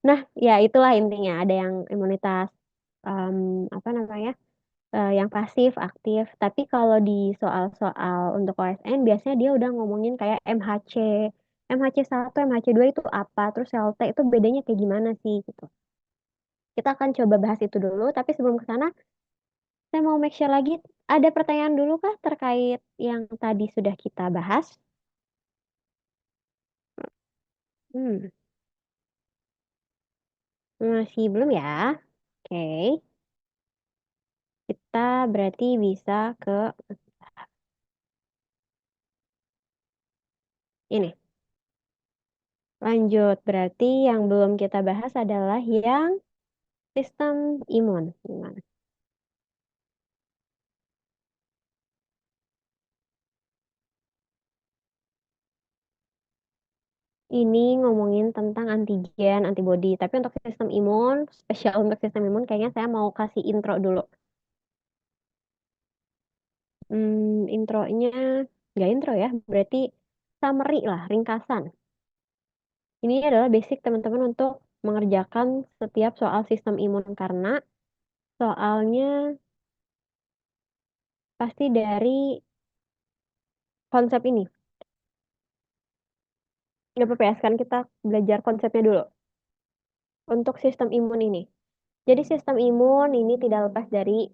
Nah, ya itulah intinya. Ada yang imunitas em, apa namanya? Yang pasif, aktif. Tapi kalau di soal-soal untuk OSN biasanya dia udah ngomongin kayak MHC, MHC1, MHC2 itu apa, terus sel T itu bedanya kayak gimana sih gitu. Kita akan coba bahas itu dulu, tapi sebelum ke sana saya mau make sure lagi ada pertanyaan dulu kah terkait yang tadi sudah kita bahas? Hmm, masih belum ya? Oke, kita berarti bisa ke ini. Lanjut, berarti yang belum kita bahas adalah yang sistem imun. Gimana? Ini ngomongin tentang antigen, antibody. Tapi untuk sistem imun, spesial untuk sistem imun, kayaknya saya mau kasih intro dulu. Intronya, nggak intro ya, berarti summary lah, ringkasan. Ini adalah basic teman-teman untuk mengerjakan setiap soal sistem imun karena soalnya pasti dari konsep ini. Nggak apa-apa ya, sekarang kita belajar konsepnya dulu untuk sistem imun ini. Jadi sistem imun ini tidak lepas dari,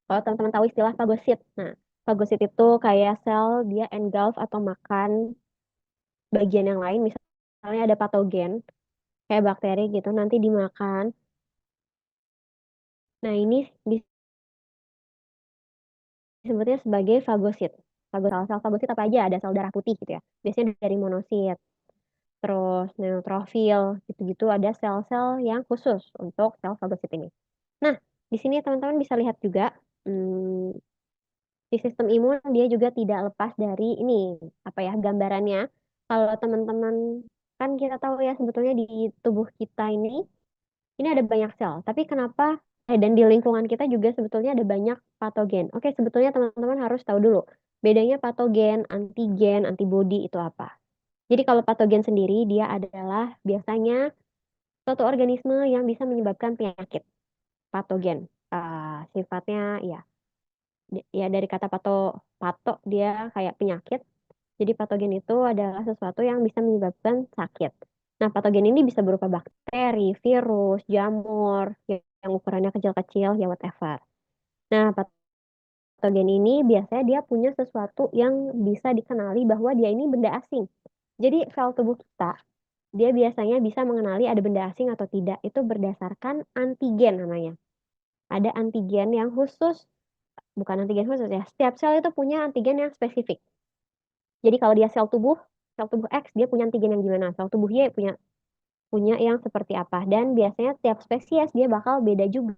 kalau teman-teman tahu istilah fagosit. Nah, fagosit itu kayak sel dia engulf atau makan bagian yang lain. Misalnya ada patogen kayak bakteri gitu, nanti dimakan. Nah, ini disebutnya sebagai fagosit. Sel-sel fagosit apa aja? Ada sel darah putih gitu ya. Biasanya dari monosit. Terus neutrofil gitu-gitu ada sel-sel yang khusus untuk sel fagosit ini. Nah, di sini teman-teman bisa lihat juga hmm, di sistem imun dia juga tidak lepas dari ini apa ya gambarannya. Kalau teman-teman kan kita tahu ya sebetulnya di tubuh kita ini ada banyak sel. Tapi kenapa dan di lingkungan kita juga sebetulnya ada banyak patogen. Oke, sebetulnya teman-teman harus tahu dulu bedanya patogen, antigen, antibodi itu apa. Jadi kalau patogen sendiri dia adalah biasanya suatu organisme yang bisa menyebabkan penyakit. Patogen. Sifatnya ya ya dari kata pato dia kayak penyakit. Jadi patogen itu adalah sesuatu yang bisa menyebabkan sakit. Nah, patogen ini bisa berupa bakteri, virus, jamur, yang ukurannya kecil-kecil, ya whatever. Nah, patogen ini biasanya dia punya sesuatu yang bisa dikenali bahwa dia ini benda asing. Jadi sel tubuh kita, dia biasanya bisa mengenali ada benda asing atau tidak. Itu berdasarkan antigen namanya. Ada antigen yang khusus, bukan antigen khusus ya. Setiap sel itu punya antigen yang spesifik. Jadi kalau dia sel tubuh X dia punya antigen yang gimana, sel tubuh Y punya punya yang seperti apa. Dan biasanya tiap spesies dia bakal beda juga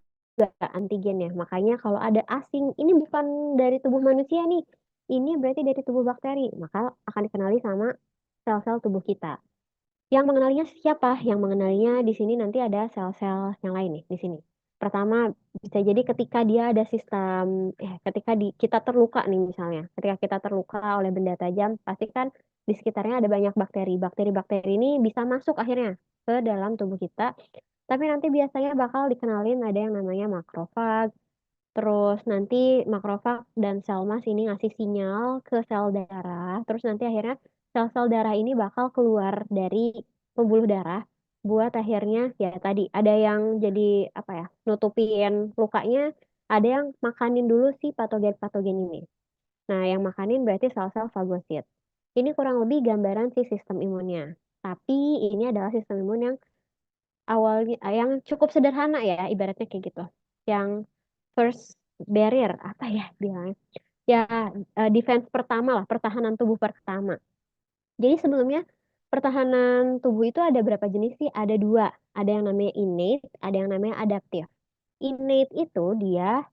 antigennya. Makanya kalau ada asing, ini bukan dari tubuh manusia nih, ini berarti dari tubuh bakteri, maka akan dikenali sama sel-sel tubuh kita. Yang mengenalinya siapa? Yang mengenalinya di sini nanti ada sel-sel yang lain nih di sini. Pertama, bisa jadi ketika dia ada sistem, ketika kita terluka nih misalnya, ketika kita terluka oleh benda tajam, pasti kan di sekitarnya ada banyak bakteri. Bakteri-bakteri ini bisa masuk akhirnya ke dalam tubuh kita. Tapi nanti biasanya bakal dikenalin ada yang namanya makrofag. Terus nanti makrofag dan sel mas ini ngasih sinyal ke sel darah. Terus nanti akhirnya sel-sel darah ini bakal keluar dari pembuluh darah buat akhirnya ya tadi ada yang jadi apa ya nutupin lukanya, ada yang makanin dulu si patogen-patogen ini. Nah, yang makanin berarti sel-sel fagosit. Ini kurang lebih gambaran si sistem imunnya. Tapi ini adalah sistem imun yang awalnya yang cukup sederhana ya, ibaratnya kayak gitu. Yang first barrier apa ya bilangnya? Ya defense pertama lah, pertahanan tubuh pertama. Jadi sebelumnya pertahanan tubuh itu ada berapa jenis sih? Ada dua. Ada yang namanya innate, ada yang namanya adaptif. Innate itu dia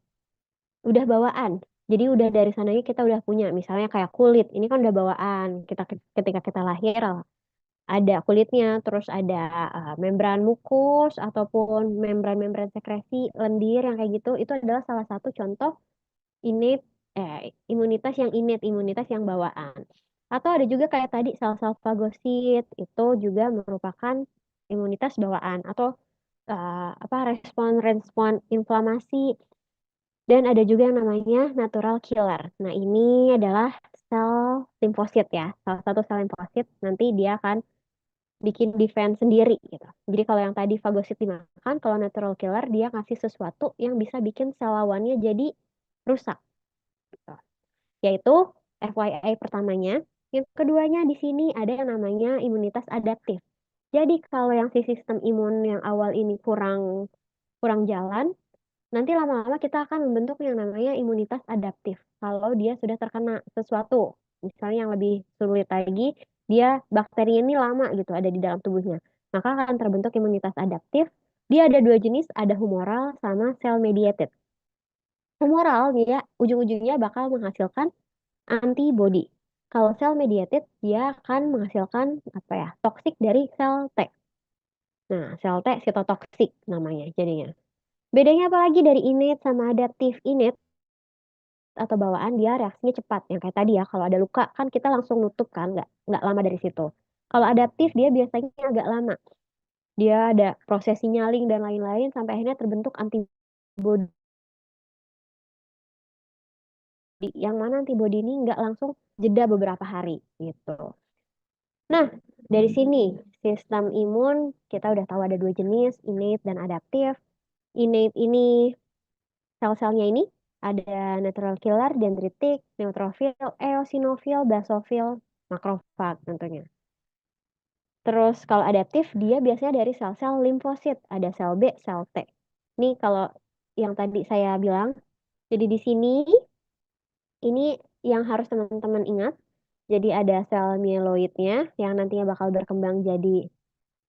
udah bawaan. Jadi udah dari sananya kita udah punya. Misalnya kayak kulit, ini kan udah bawaan. Kita ketika kita lahir ada kulitnya, terus ada membran mukus ataupun membran-membran sekresi lendir yang kayak gitu. Itu adalah salah satu contoh innate imunitas yang innate, imunitas yang bawaan. Atau ada juga kayak tadi sel-sel fagosit itu juga merupakan imunitas bawaan atau respon inflamasi. Dan ada juga yang namanya natural killer. Nah, ini adalah sel limfosit ya. Salah satu sel limfosit nanti dia akan bikin defense sendiri gitu. Jadi kalau yang tadi fagosit dimakan, kalau natural killer dia ngasih sesuatu yang bisa bikin sel lawannya jadi rusak gitu. Yaitu FYI pertamanya. Yang keduanya di sini ada yang namanya imunitas adaptif. Jadi kalau yang si sistem imun yang awal ini kurang kurang jalan, nanti lama-lama kita akan membentuk yang namanya imunitas adaptif. Kalau dia sudah terkena sesuatu, misalnya yang lebih sulit lagi, dia bakteri ini lama gitu ada di dalam tubuhnya. Maka akan terbentuk imunitas adaptif. Dia ada dua jenis, ada humoral sama cell mediated. Humoral dia ujung-ujungnya bakal menghasilkan antibody. Kalau cell mediated dia akan menghasilkan apa ya? Toksik dari sel T. Nah, sel T sitotoksik namanya jadinya. Bedanya apa lagi dari innate sama adaptif? Innate atau bawaan dia reaksinya cepat. Yang kayak tadi ya, kalau ada luka kan kita langsung nutup kan, nggak lama dari situ. Kalau adaptif dia biasanya agak lama. Dia ada proses signaling dan lain-lain sampai akhirnya terbentuk antibody. Yang mana antibody ini nggak langsung jeda beberapa hari gitu. Nah, dari sini sistem imun kita udah tahu ada dua jenis, innate dan adaptif. Innate ini sel-selnya ini ada natural killer, dendritik, neutrofil, eosinofil, basofil, makrofag tentunya. Terus kalau adaptif dia biasanya dari sel-sel limfosit, ada sel B, sel T. Ini kalau yang tadi saya bilang, jadi di sini ini yang harus teman-teman ingat. Jadi ada sel mieloidnya yang nantinya bakal berkembang jadi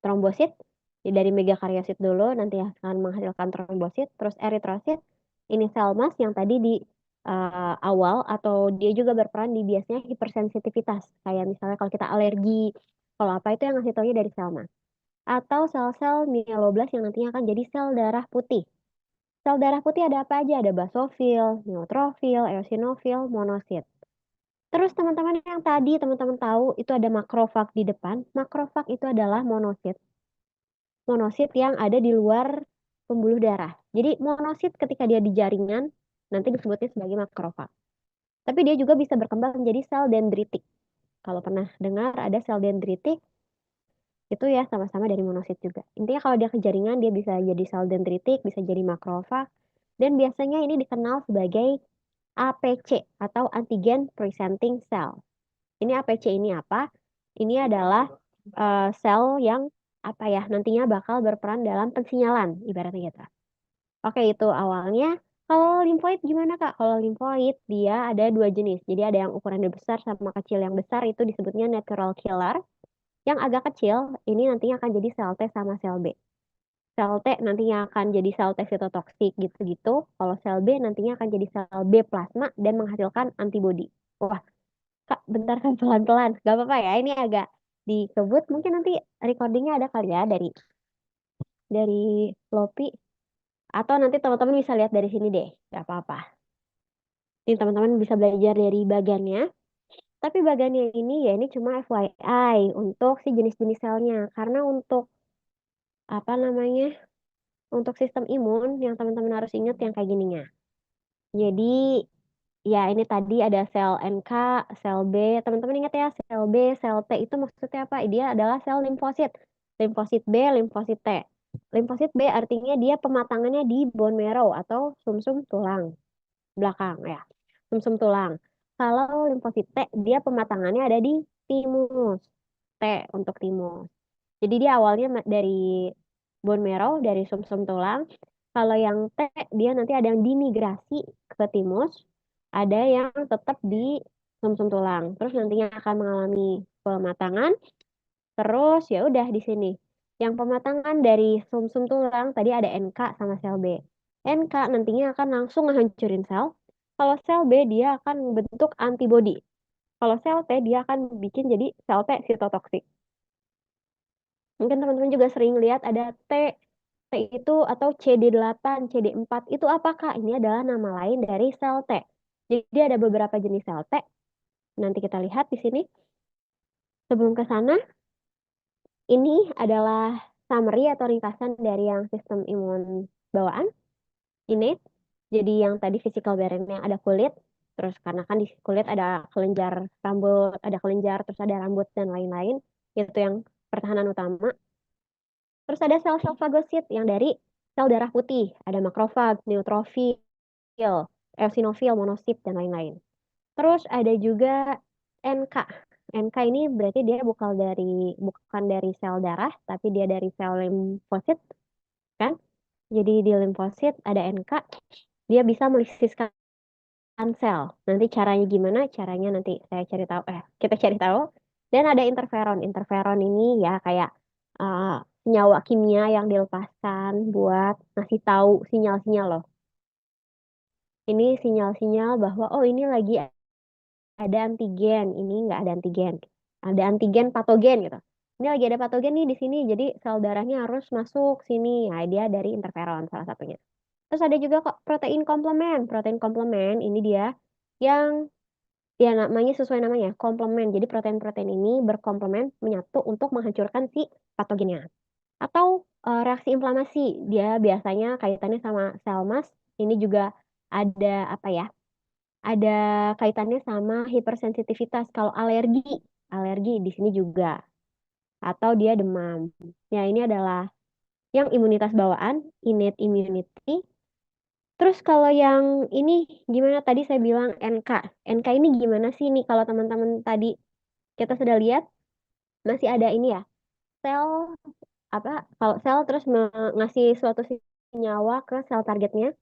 trombosit. Jadi dari megakaryosit dulu nanti akan menghasilkan trombosit, terus eritrosit. Ini sel mas yang tadi di awal atau dia juga berperan di biasanya hipersensitivitas. Kayak misalnya kalau kita alergi, kalau apa itu yang ngasih taunya dari sel mas. Atau sel-sel mieloblast yang nantinya akan jadi sel darah putih. Sel darah putih ada apa aja? Ada basofil, neutrofil, eosinofil, monosit. Terus teman-teman yang tadi teman-teman tahu itu ada makrofag di depan. Makrofag itu adalah monosit. Monosit yang ada di luar pembuluh darah. Jadi monosit ketika dia di jaringan nanti disebutnya sebagai makrofag. Tapi dia juga bisa berkembang menjadi sel dendritik. Kalau pernah dengar ada sel dendritik itu ya sama-sama dari monosit juga. Intinya kalau dia ke jaringan dia bisa jadi sel dendritik, bisa jadi makrofag. Dan biasanya ini dikenal sebagai APC atau antigen presenting cell. Ini APC ini apa? Ini adalah sel yang apa ya nantinya bakal berperan dalam pensinyalan ibaratnya gitu. Oke itu awalnya. Kalau limfoid gimana Kak? Kalau limfoid dia ada dua jenis. Jadi ada yang ukurannya besar sama kecil. Yang besar itu disebutnya natural killer. Yang agak kecil ini nantinya akan jadi sel T sama sel B. Sel T nantinya akan jadi sel T sitotoksik gitu-gitu. Kalau sel B nantinya akan jadi sel B plasma dan menghasilkan antibodi. Wah, Kak, bentar kan pelan-pelan. Gak apa-apa ya, ini agak dikebut. Mungkin nanti recordingnya ada kali ya dari Lopi. Atau nanti teman-teman bisa lihat dari sini deh. Gak apa-apa. Ini teman-teman bisa belajar dari bagannya. Tapi bagannya ini ya ini cuma FYI untuk si jenis-jenis selnya. Karena untuk apa namanya? Untuk sistem imun yang teman-teman harus ingat yang kayak gininya. Jadi ya ini tadi ada sel NK, sel B. Teman-teman ingat ya, sel B, sel T itu maksudnya apa? Dia adalah sel limfosit. Limfosit B, limfosit T. Limfosit B artinya dia pematangannya di bone marrow atau sumsum tulang belakang ya. Sumsum tulang. Kalau limfosit T, dia pematangannya ada di timus. T untuk timus. Jadi dia awalnya dari bone marrow, dari sumsum tulang. Kalau yang T, dia nanti ada yang dimigrasi ke timus, ada yang tetap di sumsum tulang. Terus nantinya akan mengalami pematangan. Terus ya udah di sini. Yang pematangan dari sumsum tulang tadi ada NK sama sel B. NK nantinya akan langsung ngehancurin sel. Kalau sel B dia akan membentuk antibodi. Kalau sel T dia akan bikin jadi sel T sitotoksik. Mungkin teman-teman juga sering lihat ada T itu atau CD8, CD4 itu apakah? Ini adalah nama lain dari sel T. Jadi ada beberapa jenis sel T. Nanti kita lihat di sini. Sebelum ke sana, ini adalah summary atau ringkasan dari yang sistem imun bawaan, innate. Jadi yang tadi physical barrier yang ada kulit, terus karena kan di kulit ada kelenjar rambut, ada kelenjar, terus ada rambut dan lain-lain, itu yang pertahanan utama. Terus ada sel-sel fagosit yang dari sel darah putih, ada makrofag, neutrofil, eosinofil, monosit, dan lain-lain. Terus ada juga NK. NK ini berarti dia bukan dari sel darah, tapi dia dari sel limfosit, kan? Jadi di limfosit ada NK, dia bisa melisiskan sel. Nanti caranya gimana? Caranya nanti saya cari tahu. Kita cari tahu. Dan ada interferon. Interferon ini ya kayak uh, senyawa kimia yang dilepaskan buat ngasih tahu sinyal-sinyal loh. Ini sinyal-sinyal bahwa oh ini lagi ada antigen, ini nggak ada antigen. Ada antigen patogen gitu. Ini lagi ada patogen nih di sini, jadi sel darahnya harus masuk sini. Nah, dia dari interferon salah satunya. Terus ada juga kok protein komplement. Protein komplement ini dia yang ya namanya sesuai namanya, komplement. Jadi protein-protein ini berkomplement menyatu untuk menghancurkan si patogennya. Atau reaksi inflamasi, dia biasanya kaitannya sama sel mast. Ini juga ada apa ya? Ada kaitannya sama hipersensitivitas. Kalau alergi, alergi di sini juga. Atau dia demam. Ya, ini adalah yang imunitas bawaan, innate immunity. Terus kalau yang ini gimana tadi saya bilang NK. NK ini gimana sih nih kalau teman-teman tadi kita sudah lihat masih ada ini ya. Sel apa kalau sel terus ngasih suatu senyawa ke sel targetnya.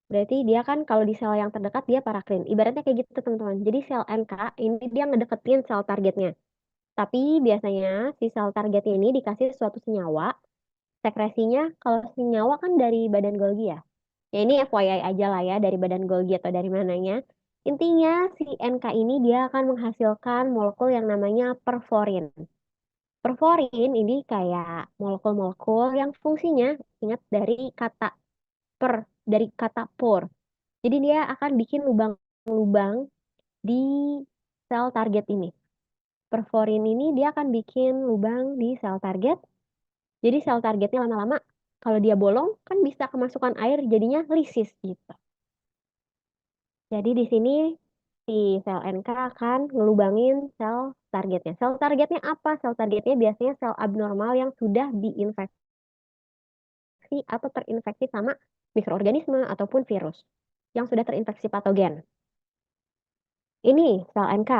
Berarti dia kan kalau di sel yang terdekat dia parakrin. Ibaratnya kayak gitu teman-teman. Jadi sel NK ini dia ngedeketin sel targetnya. Tapi biasanya si sel targetnya ini dikasih suatu senyawa. Sekresinya kalau senyawa kan dari badan Golgi ya. Ya ini FYI aja lah ya dari badan Golgi atau dari mananya. Intinya si NK ini dia akan menghasilkan molekul yang namanya perforin. Perforin ini kayak molekul-molekul yang fungsinya ingat per dari kata por. Jadi dia akan bikin lubang-lubang di sel target ini. Perforin ini dia akan bikin lubang di sel target. Jadi sel targetnya lama-lama kalau dia bolong kan bisa kemasukan air jadinya lisis gitu. Jadi di sini si sel NK akan ngelubangin sel targetnya. Sel targetnya apa? Sel targetnya biasanya sel abnormal yang sudah diinfeksi atau terinfeksi sama mikroorganisme ataupun virus yang sudah terinfeksi patogen. Ini sel NK.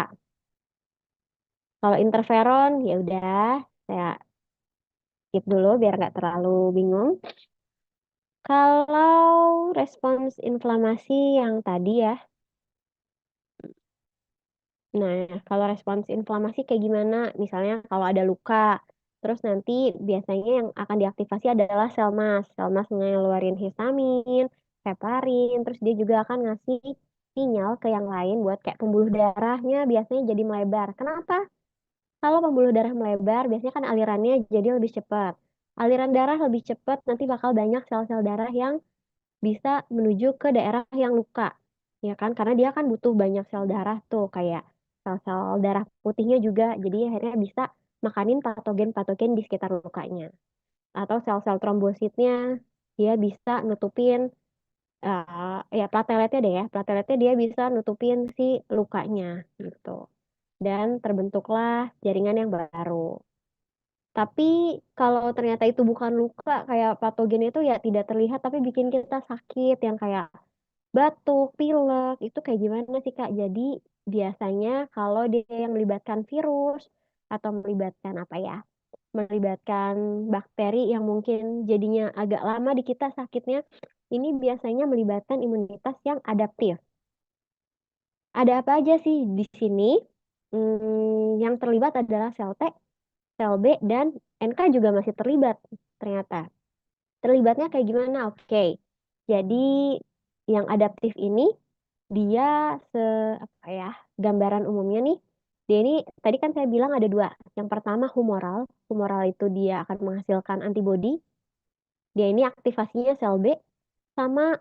Kalau interferon ya udah saya skip dulu biar nggak terlalu bingung. Kalau respons inflamasi yang tadi ya, nah kalau respons inflamasi kayak gimana? Misalnya kalau ada luka, terus nanti biasanya yang akan diaktifasi adalah sel mast. Sel mast ngeluarin histamin, heparin, terus dia juga akan ngasih sinyal ke yang lain buat kayak pembuluh darahnya biasanya jadi melebar. Kenapa? Kalau pembuluh darah melebar, biasanya kan alirannya jadi lebih cepat. Aliran darah lebih cepat, nanti bakal banyak sel-sel darah yang bisa menuju ke daerah yang luka. Ya kan? Karena dia kan butuh banyak sel darah tuh, kayak sel-sel darah putihnya juga. Jadi akhirnya bisa makanin patogen-patogen di sekitar lukanya. Atau sel-sel trombositnya, dia bisa nutupin, ya plateletnya deh ya. Plateletnya dia bisa nutupin si lukanya gitu. Dan terbentuklah jaringan yang baru. Tapi kalau ternyata itu bukan luka, kayak patogen itu ya tidak terlihat tapi bikin kita sakit yang kayak batuk, pilek, itu kayak gimana sih Kak? Jadi biasanya kalau dia yang melibatkan virus atau melibatkan apa ya? Melibatkan bakteri yang mungkin jadinya agak lama di kita sakitnya, ini biasanya melibatkan imunitas yang adaptif. Ada apa aja sih di sini? Yang terlibat adalah sel T, sel B, dan NK juga masih terlibat ternyata. Terlibatnya kayak gimana? Oke. Jadi yang adaptif ini dia se apa ya? Gambaran umumnya nih. Dia ini tadi kan saya bilang ada dua. Yang pertama humoral. Humoral itu dia akan menghasilkan antibodi. Dia ini aktivasinya sel B sama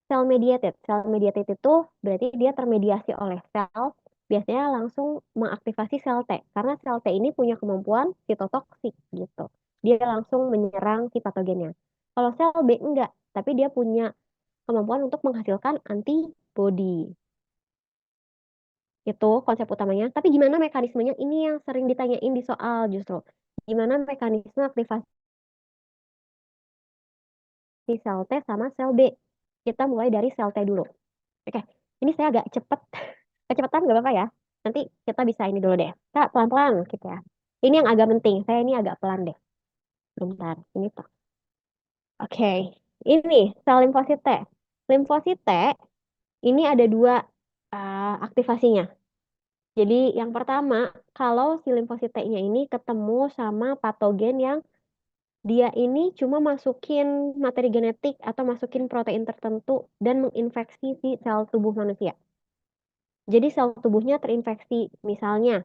sel mediated. Sel mediated itu berarti dia termediasi oleh sel biasanya langsung mengaktifasi sel T karena sel T ini punya kemampuan sitotoksik gitu. dia langsung menyerang si patogennya. Kalau sel B enggak, tapi dia punya kemampuan untuk menghasilkan antibodi. Itu konsep utamanya. Tapi gimana mekanismenya? Ini yang sering ditanyain di soal justru. Gimana mekanisme aktivasi sel T sama sel B? Kita mulai dari sel T dulu. Oke, ini saya agak cepet. Kecepatan nggak apa-apa ya. Nanti kita bisa ini dulu deh. Kak, pelan-pelan gitu ya. Ini yang agak penting. Saya ini agak pelan deh. Bentar, ini tuh. Oke, ini sel limfosit T. Limfosit T ini ada dua aktivasinya. Jadi yang pertama, kalau si limfosit T-nya ini ketemu sama patogen yang dia ini cuma masukin materi genetik atau masukin protein tertentu dan menginfeksi si sel tubuh manusia. Jadi sel tubuhnya terinfeksi, misalnya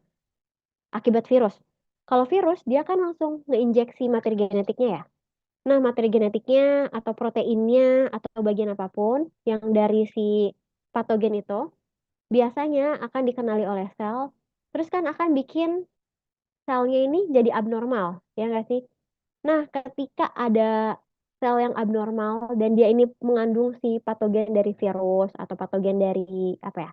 akibat virus. Kalau virus, dia kan langsung ngeinjeksi materi genetiknya ya. Nah, materi genetiknya atau proteinnya atau bagian apapun yang dari si patogen itu biasanya akan dikenali oleh sel, terus kan akan bikin selnya ini jadi abnormal, ya nggak sih? Nah, ketika ada sel yang abnormal dan dia ini mengandung si patogen dari virus atau patogen dari apa ya?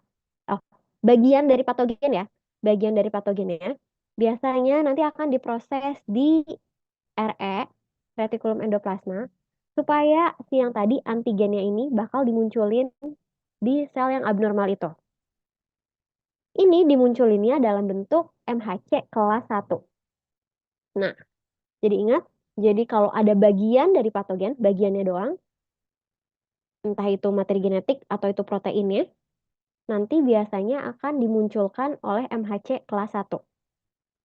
Oh, bagian dari patogen ya, bagian dari patogennya, biasanya nanti akan diproses di RE, retikulum endoplasma, supaya si yang tadi antigennya ini bakal dimunculin di sel yang abnormal itu. Ini dimunculinnya dalam bentuk MHC kelas 1. Nah, jadi ingat, jadi kalau ada bagian dari patogen, bagiannya doang, entah itu materi genetik atau itu proteinnya, nanti biasanya akan dimunculkan oleh MHC kelas 1.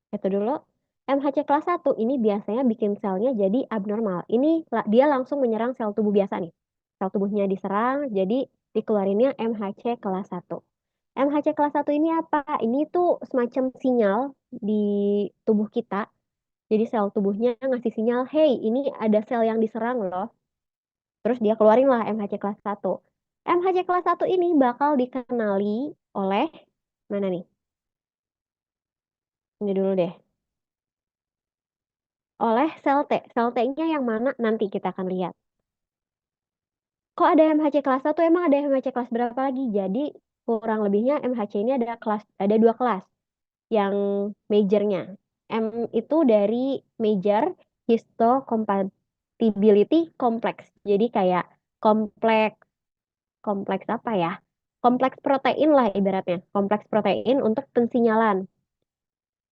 Itu dulu. MHC kelas 1 ini biasanya bikin selnya jadi abnormal. Ini dia langsung menyerang sel tubuh biasa nih. Sel tubuhnya diserang, jadi dikeluarinnya MHC kelas 1. MHC kelas 1 ini apa? Ini tuh semacam sinyal di tubuh kita. Jadi sel tubuhnya ngasih sinyal, hey, ini ada sel yang diserang loh. Terus dia keluarin lah MHC kelas 1. MHC kelas 1 ini bakal dikenali oleh, mana nih? Ini dulu deh. Oleh sel T. Sel T-nya yang mana nanti kita akan lihat. Kok ada MHC kelas 1? Emang ada MHC kelas berapa lagi? Jadi kurang lebihnya MHC ini ada dua kelas yang majornya. M itu dari major histocompatibility complex. Jadi kayak kompleks kompleks apa ya? Kompleks protein lah ibaratnya. Kompleks protein untuk pensinyalan.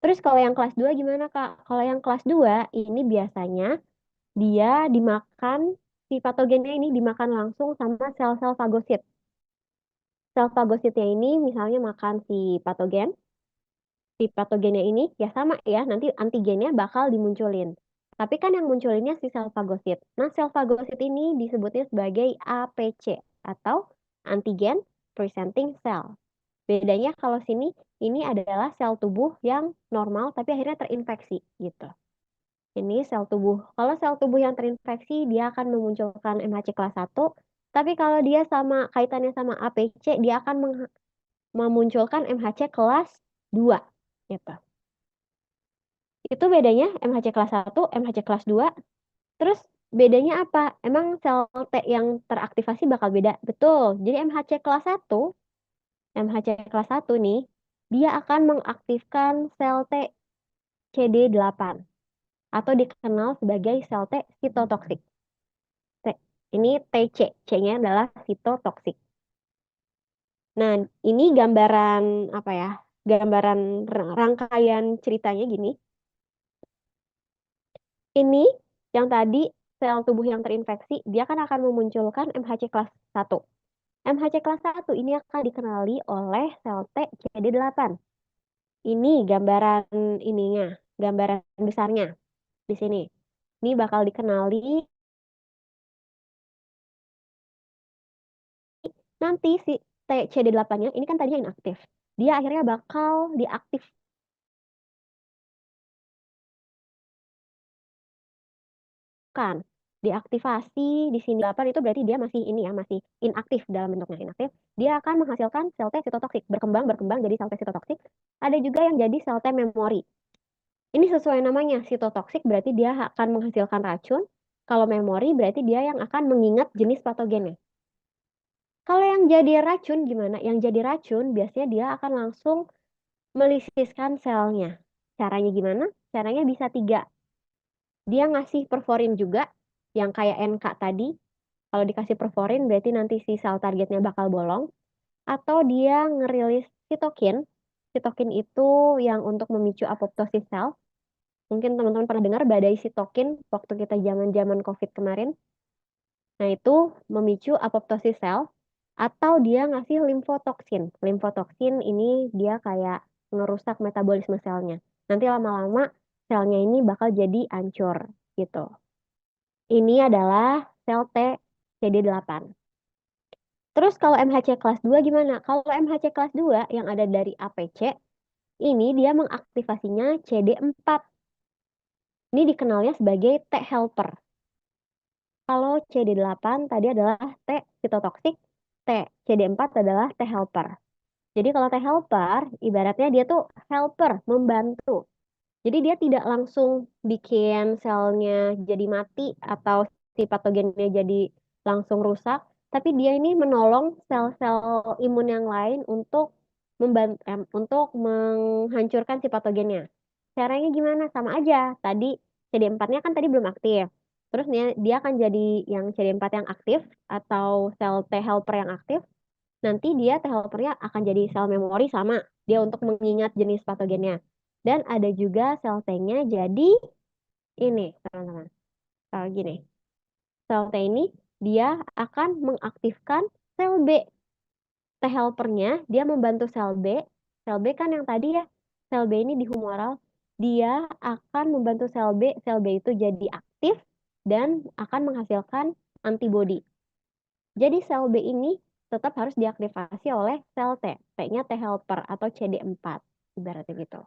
Terus kalau yang kelas 2 gimana, Kak? Kalau yang kelas 2 ini biasanya dia dimakan, si patogennya ini dimakan langsung sama sel-sel fagosit. Sel fagositnya ini misalnya makan si patogennya ini ya sama ya, nanti antigennya bakal dimunculin. Tapi kan yang munculinnya si sel fagosit. Nah, sel fagosit ini disebutnya sebagai APC atau antigen presenting cell. Bedanya kalau sini, ini adalah sel tubuh yang normal tapi akhirnya terinfeksi gitu. Ini sel tubuh. Kalau sel tubuh yang terinfeksi, dia akan memunculkan MHC kelas 1. Tapi kalau dia kaitannya sama APC, dia akan memunculkan MHC kelas 2. Gitu. Itu bedanya MHC kelas 1, MHC kelas 2. Terus bedanya apa? Emang sel T yang teraktivasi bakal beda? Betul. Jadi MHC kelas 1 nih, dia akan mengaktifkan sel T CD8 atau dikenal sebagai sel T sitotoksik. Ini TC, C-nya adalah sitotoksik. Nah, ini gambaran apa ya? Gambaran rangkaian ceritanya gini. Ini yang tadi sel tubuh yang terinfeksi, dia kan akan memunculkan MHC kelas 1. MHC kelas 1 ini akan dikenali oleh sel T CD8. Ini gambaran ininya, gambaran besarnya di sini. Ini bakal dikenali nanti si TCD8-nya ini kan tadinya inaktif. Dia akhirnya bakal diaktifkan, diaktifasi di sini 8 itu berarti dia masih ini ya, masih inaktif dalam bentuknya inaktif. Dia akan menghasilkan sel T sitotoksik, berkembang jadi sel T sitotoksik. Ada juga yang jadi sel T memori. Ini sesuai namanya, sitotoksik berarti dia akan menghasilkan racun. Kalau memori berarti dia yang akan mengingat jenis patogennya. Kalau yang jadi racun gimana? Yang jadi racun biasanya dia akan langsung melisiskan selnya. Caranya gimana? Caranya bisa tiga. Dia ngasih perforin juga, yang kayak NK tadi. Kalau dikasih perforin berarti nanti si sel targetnya bakal bolong. Atau dia ngerilis sitokin. Sitokin itu yang untuk memicu apoptosis sel. Mungkin teman-teman pernah dengar badai sitokin waktu kita zaman-zaman COVID kemarin. Nah, itu memicu apoptosis sel atau dia ngasih limfotoksin. Limfotoksin ini dia kayak ngerusak metabolisme selnya. Nanti lama-lama selnya ini bakal jadi hancur gitu. Ini adalah sel T CD8. Terus kalau MHC kelas 2 gimana? Kalau MHC kelas 2 yang ada dari APC, ini dia mengaktifasinya CD4. Ini dikenalnya sebagai T helper. Kalau CD8 tadi adalah T sitotoksik, T CD4 adalah T helper. Jadi kalau T helper, ibaratnya dia tuh helper, membantu. Jadi dia tidak langsung bikin selnya jadi mati atau si patogennya jadi langsung rusak, tapi dia ini menolong sel-sel imun yang lain untuk untuk menghancurkan si patogennya. Caranya gimana? Sama aja. Tadi CD4-nya kan tadi belum aktif. Terus dia akan jadi yang CD4 yang aktif atau sel T helper yang aktif. Nanti dia T helpernya akan jadi sel memori sama dia untuk mengingat jenis patogennya. Dan ada juga sel T-nya jadi ini, teman-teman. Gini, sel T ini dia akan mengaktifkan sel B. T helpernya dia membantu sel B. Sel B kan yang tadi ya, sel B ini di humoral. Dia akan membantu sel B. Sel B itu jadi aktif dan akan menghasilkan antibodi. Jadi sel B ini tetap harus diaktifasi oleh sel T. T-nya T helper atau CD4. Ibaratnya gitu.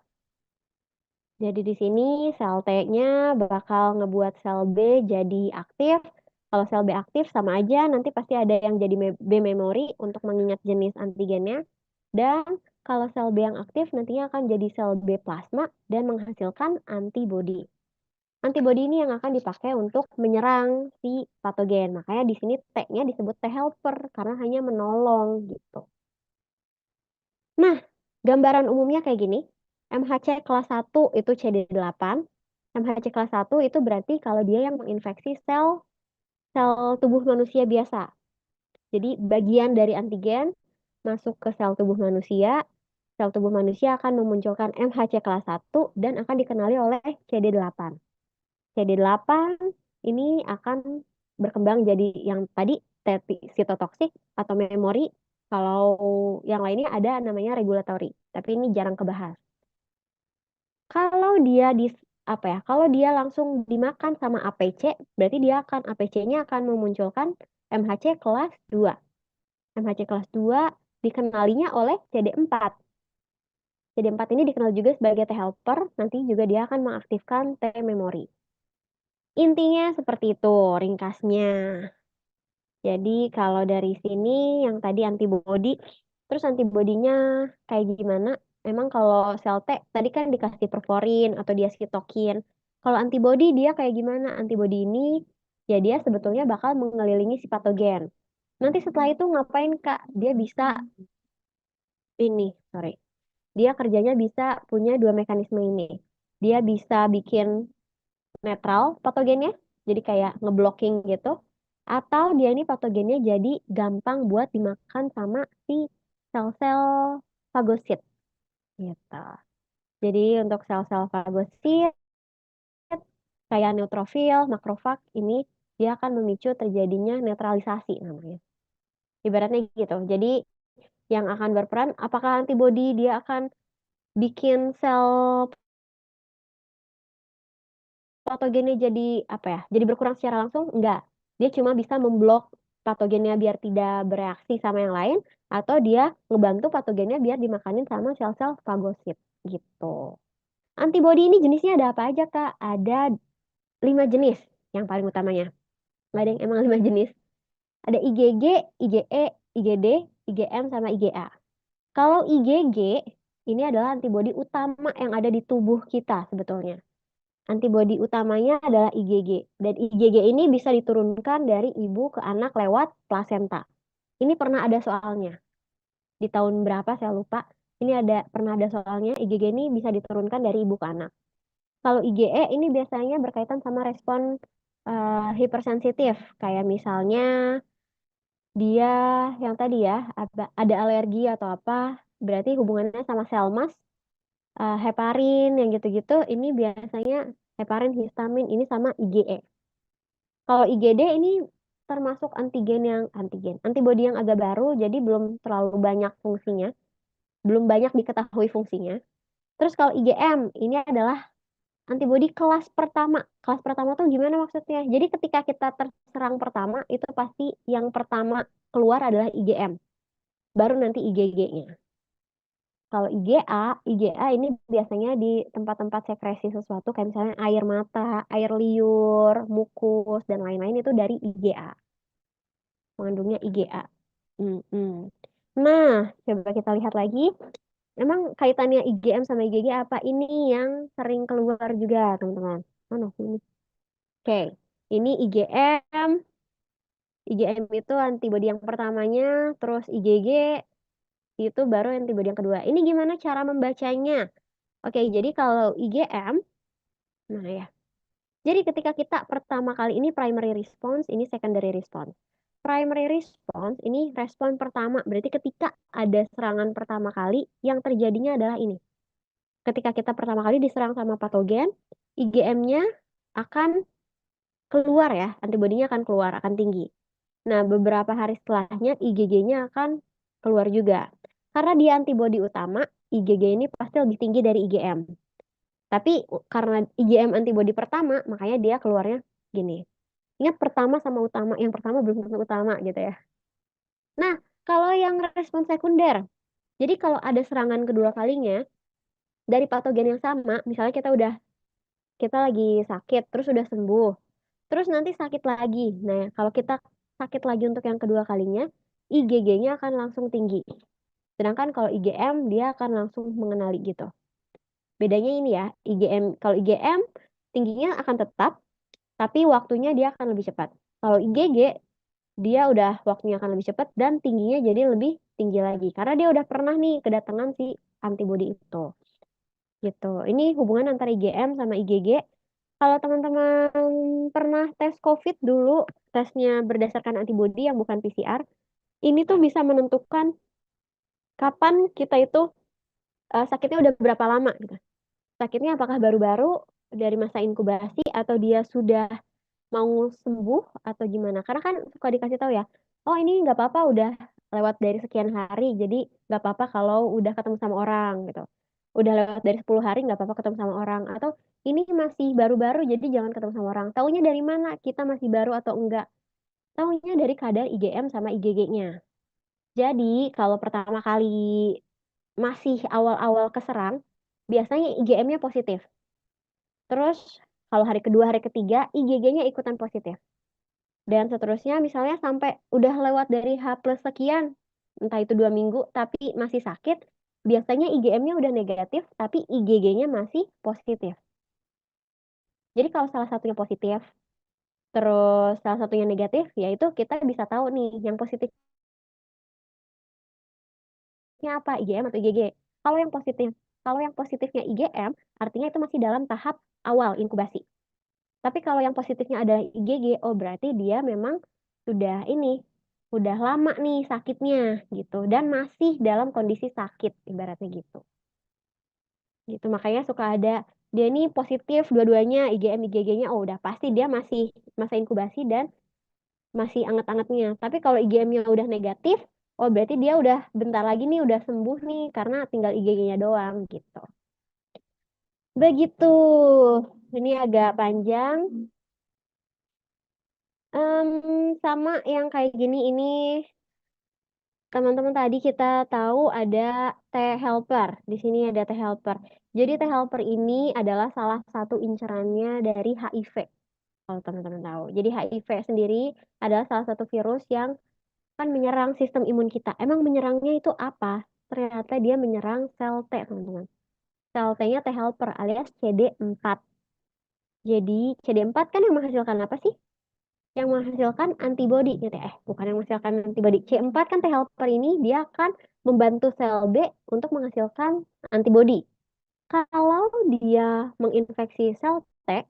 Jadi di sini sel T-nya bakal ngebuat sel B jadi aktif. Kalau sel B aktif sama aja nanti pasti ada yang jadi B memory untuk mengingat jenis antigennya. Dan kalau sel B yang aktif nantinya akan jadi sel B plasma dan menghasilkan antibodi. Antibodi ini yang akan dipakai untuk menyerang si patogen. Makanya di sini T-nya disebut T helper karena hanya menolong gitu. Nah, gambaran umumnya kayak gini. MHC kelas 1 itu CD8. MHC kelas 1 itu berarti kalau dia yang menginfeksi sel sel tubuh manusia biasa. Jadi bagian dari antigen masuk ke sel tubuh manusia. Sel tubuh manusia akan memunculkan MHC kelas 1 dan akan dikenali oleh CD8. CD8 ini akan berkembang jadi yang tadi sitotoksik atau memori. Kalau yang lainnya ada namanya regulatory, tapi ini jarang kebahas. Kalau dia di apa ya? Kalau dia langsung dimakan sama APC, berarti dia akan APC-nya akan memunculkan MHC kelas 2. MHC kelas 2 dikenalinya oleh CD4. CD4 ini dikenal juga sebagai T helper, nanti juga dia akan mengaktifkan T memory. Intinya seperti itu ringkasnya. Jadi kalau dari sini yang tadi antibody, terus antibodinya kayak gimana? Memang kalau sel T tadi kan dikasih perforin atau dia sitokin. Kalau antibody dia kayak gimana? Antibody ini ya dia sebetulnya bakal mengelilingi si patogen. Nanti setelah itu ngapain Kak? Dia bisa ini, sorry. Dia kerjanya bisa punya dua mekanisme ini. Dia bisa bikin netral patogennya, jadi kayak ngeblocking gitu. Atau dia ini patogennya jadi gampang buat dimakan sama si sel-sel fagosit gitu. Jadi untuk sel-sel fagosit kayak neutrofil, makrofag ini dia akan memicu terjadinya netralisasi namanya. Ibaratnya gitu. Jadi yang akan berperan apakah antibodi dia akan bikin sel patogennya jadi apa ya? Jadi berkurang secara langsung? Enggak. Dia cuma bisa memblok patogennya biar tidak bereaksi sama yang lain atau dia ngebantu patogennya biar dimakanin sama sel-sel fagosit gitu. Antibodi ini jenisnya ada apa aja, Kak? Ada 5 jenis yang paling utamanya. Nggak ada yang emang 5 jenis. Ada IgG, IgE, IgD, IgM, sama IgA. Kalau IgG ini adalah antibodi utama yang ada di tubuh kita sebetulnya. Antibodi utamanya adalah IgG. Dan IgG ini bisa diturunkan dari ibu ke anak lewat plasenta. Ini pernah ada soalnya. Di tahun berapa saya lupa. Ini pernah ada soalnya IgG ini bisa diturunkan dari ibu ke anak. Kalau IgE ini biasanya berkaitan sama respon hipersensitif. Kayak misalnya dia yang tadi ya, ada alergi atau apa, berarti hubungannya sama sel mas, heparin yang gitu-gitu, ini biasanya heparin, histamin, ini sama IgE. Kalau IgD ini termasuk antibodi yang agak baru, jadi belum terlalu banyak fungsinya, belum banyak diketahui fungsinya. Terus kalau IgM, ini adalah antibodi kelas pertama. Kelas pertama tuh gimana maksudnya? Jadi ketika kita terserang pertama, itu pasti yang pertama keluar adalah IgM. Baru nanti IgG-nya. Kalau IgA ini biasanya di tempat-tempat sekresi sesuatu kayak misalnya air mata, air liur, mukus, dan lain-lain itu dari IgA. Mengandungnya IgA. Mm-mm. Nah, coba kita lihat lagi. Emang kaitannya IgM sama IgG apa? Ini yang sering keluar juga, teman-teman. Mana ini? Oke, ini IgM. IgM itu antibodi yang pertamanya, terus IgG itu baru antibodi yang kedua. Ini gimana cara membacanya? Oke, jadi kalau IgM, nah ya. Jadi ketika kita pertama kali ini primary response, ini secondary response. Primary response ini respon pertama, berarti ketika ada serangan pertama kali, yang terjadinya adalah ini. Ketika kita pertama kali diserang sama patogen, IgM-nya akan keluar ya, antibodinya akan keluar, akan tinggi. Nah, beberapa hari setelahnya IgG-nya akan keluar juga. Karena dia antibodi utama, IgG ini pasti lebih tinggi dari IgM. Tapi karena IgM antibodi pertama, makanya dia keluarnya gini. Ingat pertama sama utama, yang pertama belum tentu utama gitu ya. Nah, kalau yang respon sekunder, jadi kalau ada serangan kedua kalinya dari patogen yang sama, misalnya kita lagi sakit, terus udah sembuh, terus nanti sakit lagi. Nah, kalau kita sakit lagi untuk yang kedua kalinya, IgG-nya akan langsung tinggi. Sedangkan kalau IgM dia akan langsung mengenali gitu. Bedanya ini ya, kalau IgM tingginya akan tetap, tapi waktunya dia akan lebih cepat. Kalau IgG dia udah waktunya akan lebih cepat dan tingginya jadi lebih tinggi lagi karena dia udah pernah nih kedatangan si antibodi itu. Gitu. Ini hubungan antara IgM sama IgG. Kalau teman-teman pernah tes COVID dulu, tesnya berdasarkan antibodi yang bukan PCR, ini tuh bisa menentukan kapan kita itu sakitnya udah berapa lama gitu. Sakitnya apakah baru-baru dari masa inkubasi atau dia sudah mau sembuh atau gimana. Karena kan suka dikasih tahu ya, oh ini nggak apa-apa udah lewat dari sekian hari, jadi nggak apa-apa kalau udah ketemu sama orang gitu. Udah lewat dari 10 hari nggak apa-apa ketemu sama orang. Atau ini masih baru-baru jadi jangan ketemu sama orang. Taunya dari mana kita masih baru atau enggak? Taunya dari kadar IgM sama IgG-nya. Jadi kalau pertama kali masih awal-awal keserang, biasanya IgM-nya positif. Terus kalau hari kedua, hari ketiga, IgG-nya ikutan positif. Dan seterusnya misalnya sampai udah lewat dari H plus sekian, entah itu 2 minggu, tapi masih sakit, biasanya IgM-nya udah negatif, tapi IgG-nya masih positif. Jadi kalau salah satunya positif, terus salah satunya negatif, yaitu kita bisa tahu nih, yang positifnya apa, IgM atau IgG. Kalau yang positif, kalau yang positifnya IgM, artinya itu masih dalam tahap awal inkubasi. Tapi kalau yang positifnya adalah IgG, oh berarti dia memang sudah udah lama nih sakitnya gitu dan masih dalam kondisi sakit ibaratnya gitu. Gitu makanya suka ada dia ini positif dua-duanya IgM IgG-nya oh udah pasti dia masih masa inkubasi dan masih anget-angetnya. Tapi kalau IgM-nya udah negatif, oh berarti dia udah bentar lagi nih udah sembuh nih karena tinggal IgG-nya doang gitu. Begitu. Ini agak panjang. Sama yang kayak gini ini teman-teman tadi kita tahu ada T helper. Di sini ada T helper. Jadi T helper ini adalah salah satu incerannya dari HIV. Kalau teman-teman tahu. Jadi HIV sendiri adalah salah satu virus yang kan menyerang sistem imun kita. Emang menyerangnya itu apa? ternyata dia menyerang sel T, teman-teman. Sel T-nya T helper alias CD4. Jadi CD4 kan yang menghasilkan apa sih? Yang menghasilkan antibodi gitu ya. Bukan yang menghasilkan antibodi. C4 kan T helper ini dia akan membantu sel B untuk menghasilkan antibodi. Kalau dia menginfeksi sel T,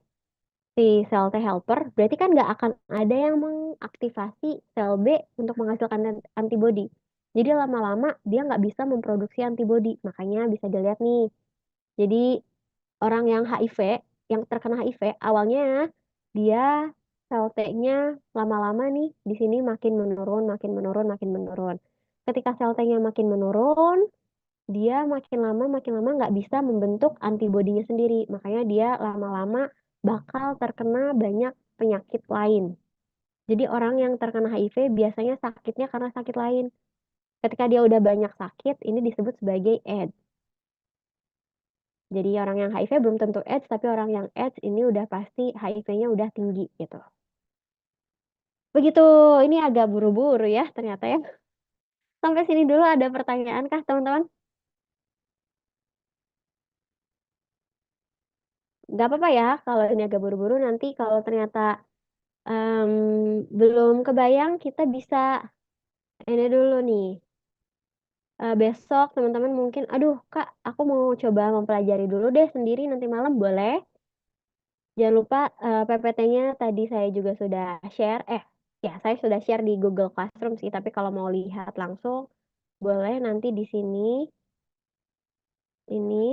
si sel T helper, berarti kan nggak akan ada yang mengaktifasi sel B untuk menghasilkan antibodi. Jadi lama-lama dia nggak bisa memproduksi antibodi. Makanya bisa dilihat nih. Jadi orang yang HIV, yang terkena HIV, awalnya dia sel T-nya lama-lama nih di sini makin menurun, makin menurun, makin menurun. Ketika sel T-nya makin menurun, dia makin lama nggak bisa membentuk antibodinya sendiri. Makanya dia lama-lama bakal terkena banyak penyakit lain. Jadi orang yang terkena HIV biasanya sakitnya karena sakit lain. Ketika dia udah banyak sakit, ini disebut sebagai AIDS. Jadi orang yang HIV belum tentu AIDS, tapi orang yang AIDS ini udah pasti HIV-nya udah tinggi gitu. Begitu, ini agak buru-buru ya ternyata ya. Sampai sini dulu ada pertanyaan kah teman-teman? Gak apa-apa ya kalau ini agak buru-buru, nanti kalau ternyata em, belum kebayang kita bisa ini dulu nih. Besok teman-teman mungkin, aduh Kak, aku mau coba mempelajari dulu deh sendiri nanti malam boleh. Jangan lupa PPT-nya tadi saya juga sudah share. Ya saya sudah share di Google Classroom sih. Tapi kalau mau lihat langsung, boleh nanti di sini. Ini,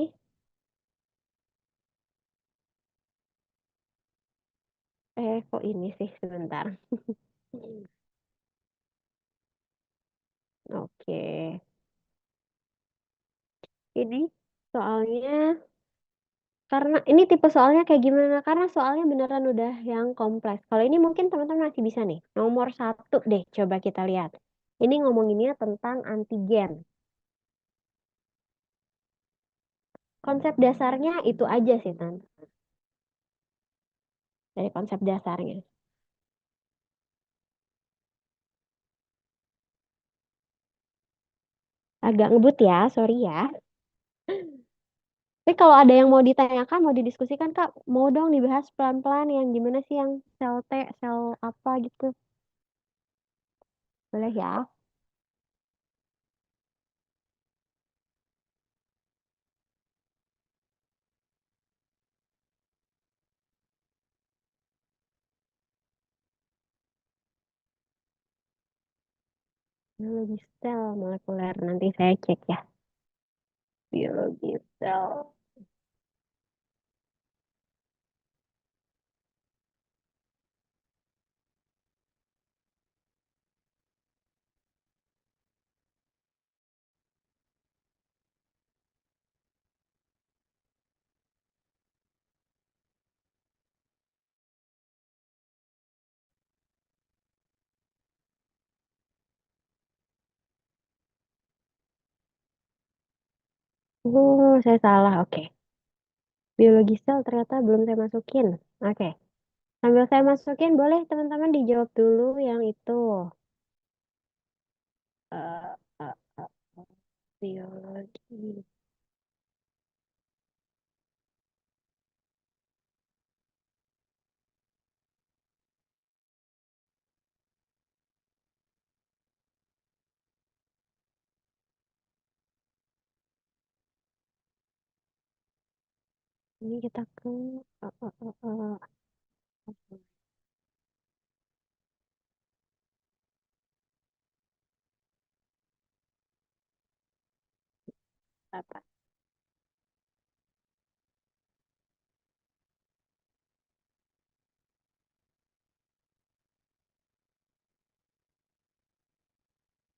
kok ini sih sebentar. Oke, ini soalnya karena ini tipe soalnya kayak gimana? Karena soalnya beneran udah yang kompleks. Kalau ini mungkin teman-teman masih bisa nih. Nomor satu deh, coba kita lihat. Ini ngomonginnya tentang antigen. Konsep dasarnya itu aja sih, Tan. Dari konsep dasarnya. Agak ngebut ya, sorry ya. Tapi kalau ada yang mau ditanyakan, mau didiskusikan, Kak, mau dong dibahas pelan-pelan yang gimana sih yang sel T, sel apa gitu. Boleh ya? Biologi sel molekuler, nanti saya cek ya. Biologi sel. Oh, saya salah. Oke. Biologi sel ternyata belum saya masukin. Oke. Sambil saya masukin, boleh teman-teman dijawab dulu yang itu. Eh, eh, eh, biologi. Ini kita ke apa?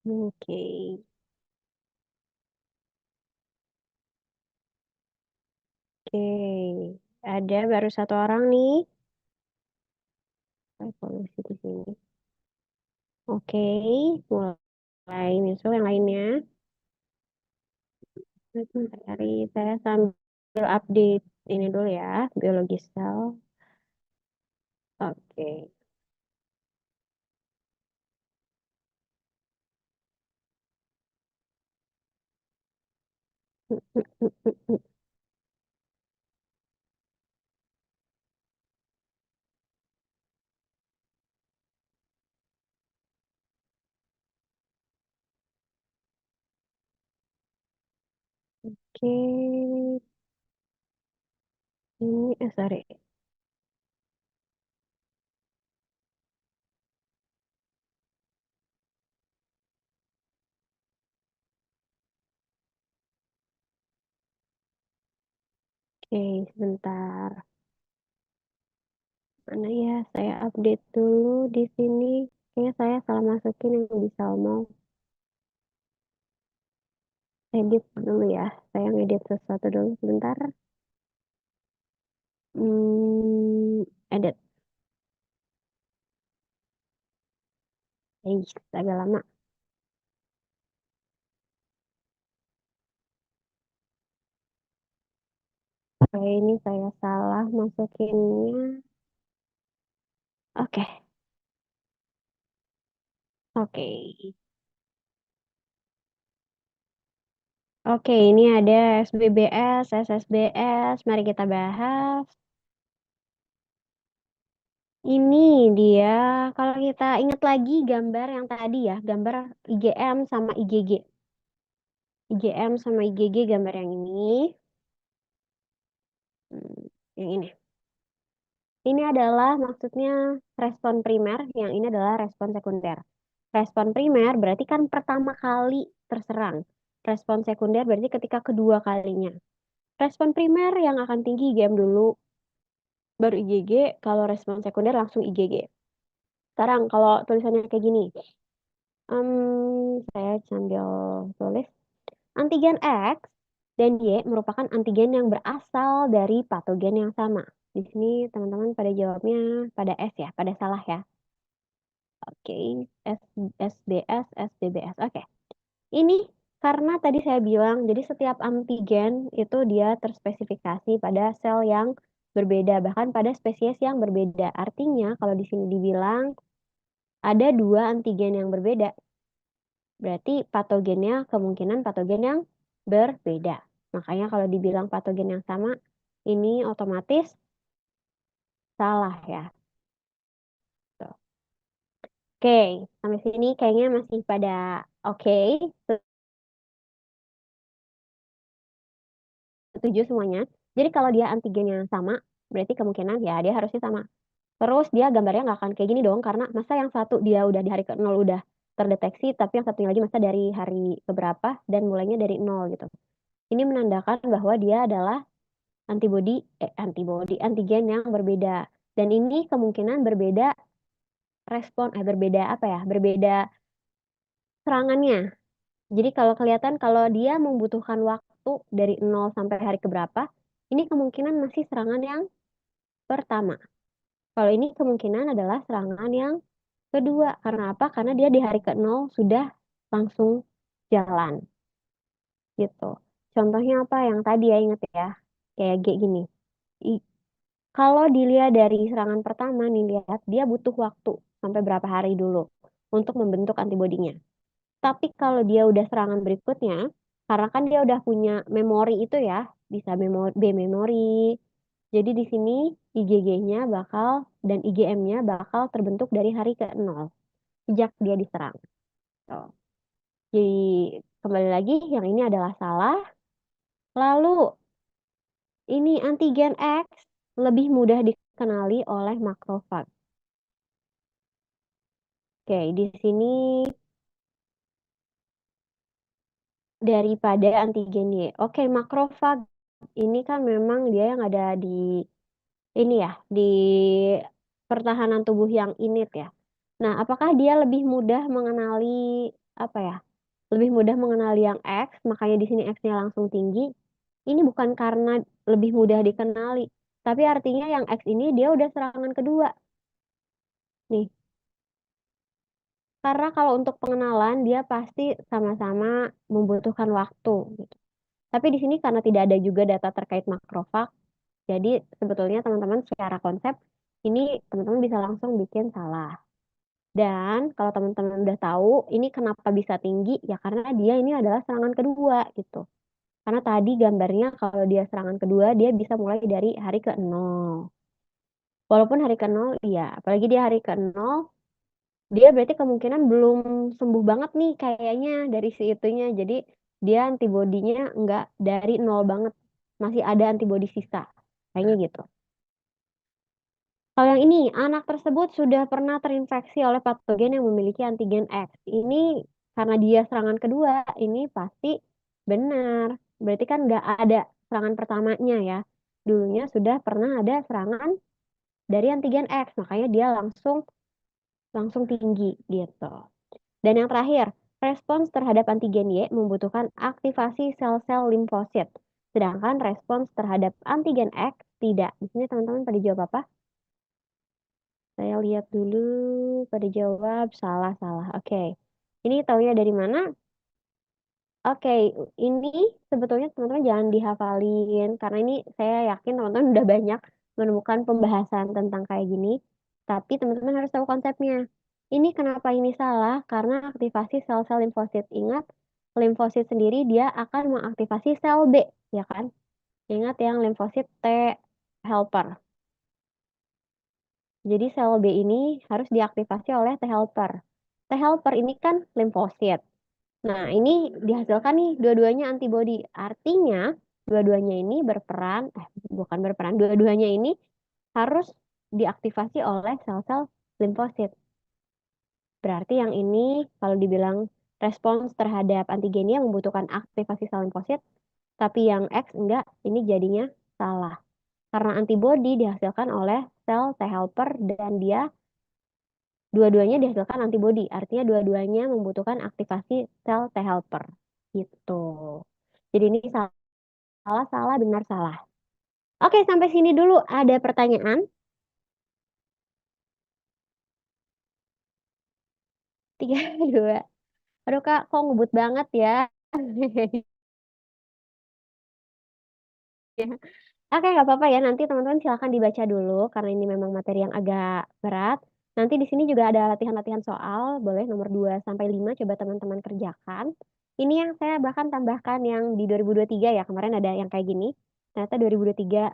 Oke. Oke. Ada baru satu orang nih. Evolusi di sini. Oke, mulai nyusul yang lainnya. Dari saya sambil update ini dulu ya, biologi sel. Oke. Oke, ini sorry. Oke, sebentar. Mana ya? Saya update dulu di sini. Kayaknya saya salah masukin yang bisa mau edit dulu ya. Saya ngedit sesuatu dulu sebentar. Edit. Agak lama. Oke, ini saya salah masukinnya. Oke, oke. Oke, ini ada SBBS, SSBS. Mari kita bahas. Ini dia, kalau kita ingat lagi gambar yang tadi ya, gambar IgM sama IgG. IgM sama IgG gambar yang ini. Yang ini. Ini adalah maksudnya respon primer, yang ini adalah respon sekunder. Respon primer berarti kan pertama kali terserang. Respon sekunder berarti ketika kedua kalinya. Respon primer yang akan tinggi IgM dulu, baru IgG. Kalau respon sekunder langsung IgG. Sekarang kalau tulisannya kayak gini, saya sambil tulis. Antigen X dan Y merupakan antigen yang berasal dari patogen yang sama. Di sini teman-teman pada jawabnya pada S ya, pada salah ya. Oke, S, SBS, SBBS. Oke. Ini karena tadi saya bilang, jadi setiap antigen itu dia terspesifikasi pada sel yang berbeda, bahkan pada spesies yang berbeda. Artinya kalau di sini dibilang ada dua antigen yang berbeda, berarti patogennya kemungkinan patogen yang berbeda. Makanya kalau dibilang patogen yang sama, ini otomatis salah ya. Tuh. Oke, sampai sini kayaknya masih pada oke. Setuju semuanya. Jadi kalau dia antigennya sama, berarti kemungkinan ya dia harusnya sama. Terus dia gambarnya nggak akan kayak gini dong, karena masa yang satu dia udah di hari ke-0 udah terdeteksi, tapi yang satunya lagi masa dari hari keberapa dan mulainya dari 0 gitu. Ini menandakan bahwa dia adalah antigen yang berbeda. Dan ini kemungkinan berbeda berbeda apa ya? Berbeda serangannya. Jadi kalau kelihatan kalau dia membutuhkan waktu dari 0 sampai hari keberapa, ini kemungkinan masih serangan yang pertama. Kalau ini kemungkinan adalah serangan yang kedua. Karena apa? Karena dia di hari ke-0 sudah langsung jalan gitu. Contohnya apa yang tadi ya inget ya. Kayak gini. I- Kalau dilihat dari serangan pertama nih lihat dia butuh waktu sampai berapa hari dulu untuk membentuk antibodinya. Tapi kalau dia udah serangan berikutnya, karena kan dia udah punya memori itu ya, bisa memori B memori. Jadi di sini IgG-nya bakal dan IgM-nya bakal terbentuk dari hari ke-0 sejak dia diserang. Tuh. Jadi kembali lagi yang ini adalah salah. Lalu ini antigen X lebih mudah dikenali oleh makrofag. Oke, di sini daripada antigen Y. Oke, makrofag ini kan memang dia yang ada di ini ya, di pertahanan tubuh yang innate ya. Nah, apakah dia lebih mudah mengenali apa ya? Lebih mudah mengenali yang X, makanya di sini X-nya langsung tinggi. Ini bukan karena lebih mudah dikenali, tapi artinya yang X ini dia udah serangan kedua. Nih, karena kalau untuk pengenalan dia pasti sama-sama membutuhkan waktu gitu. Tapi di sini karena tidak ada juga data terkait makrofag, jadi sebetulnya teman-teman secara konsep ini teman-teman bisa langsung bikin salah. Dan kalau teman-teman udah tahu ini kenapa bisa tinggi, ya karena dia ini adalah serangan kedua gitu. Karena tadi gambarnya kalau dia serangan kedua, dia bisa mulai dari hari ke-0. Walaupun hari ke-0 iya, apalagi dia hari ke-0, dia berarti kemungkinan belum sembuh banget nih kayaknya dari si itunya. Jadi dia antibodinya nggak dari 0 banget, masih ada antibodi sisa, kayaknya gitu. Kalau yang ini, anak tersebut sudah pernah terinfeksi oleh patogen yang memiliki antigen X. Ini karena dia serangan kedua, ini pasti benar. Berarti kan nggak ada serangan pertamanya ya. Dulunya sudah pernah ada serangan dari antigen X, makanya dia langsung langsung tinggi gitu. Dan yang terakhir, respons terhadap antigen Y membutuhkan aktivasi sel-sel limfosit. Sedangkan respons terhadap antigen X tidak. Di sini teman-teman pada jawab apa? Saya lihat dulu, pada jawab salah-salah. Oke. Ini taunya dari mana? Oke, ini sebetulnya teman-teman jangan dihafalin karena ini saya yakin teman-teman udah banyak menemukan pembahasan tentang kayak gini. Tapi teman-teman harus tahu konsepnya. Ini kenapa ini salah? Karena aktivasi sel-sel limfosit. Ingat, limfosit sendiri dia akan mengaktifasi sel B, ya kan? Ingat yang limfosit T helper. Jadi sel B ini harus diaktifasi oleh T helper. T helper ini kan limfosit. Nah, ini dihasilkan nih dua-duanya antibodi. Artinya dua-duanya ini berperan, bukan berperan, dua-duanya ini harus diaktifasi oleh sel-sel limfosit. Berarti yang ini kalau dibilang respons terhadap antigennya membutuhkan aktivasi sel limfosit, tapi yang X enggak, ini jadinya salah. Karena antibodi dihasilkan oleh sel T helper dan dia dua-duanya dihasilkan antibodi, artinya dua-duanya membutuhkan aktivasi sel T helper. Gitu. Jadi ini salah, salah, benar, salah. Oke, sampai sini dulu. Ada pertanyaan? 3, 2. Aduh, Kak, kok ngebut banget ya? Oke, nggak apa-apa ya. Nanti teman-teman silakan dibaca dulu karena ini memang materi yang agak berat. Nanti di sini juga ada latihan-latihan soal, boleh nomor 2 sampai 5 coba teman-teman kerjakan. Ini yang saya bahkan tambahkan yang di 2023 ya, kemarin ada yang kayak gini. Ternyata 2023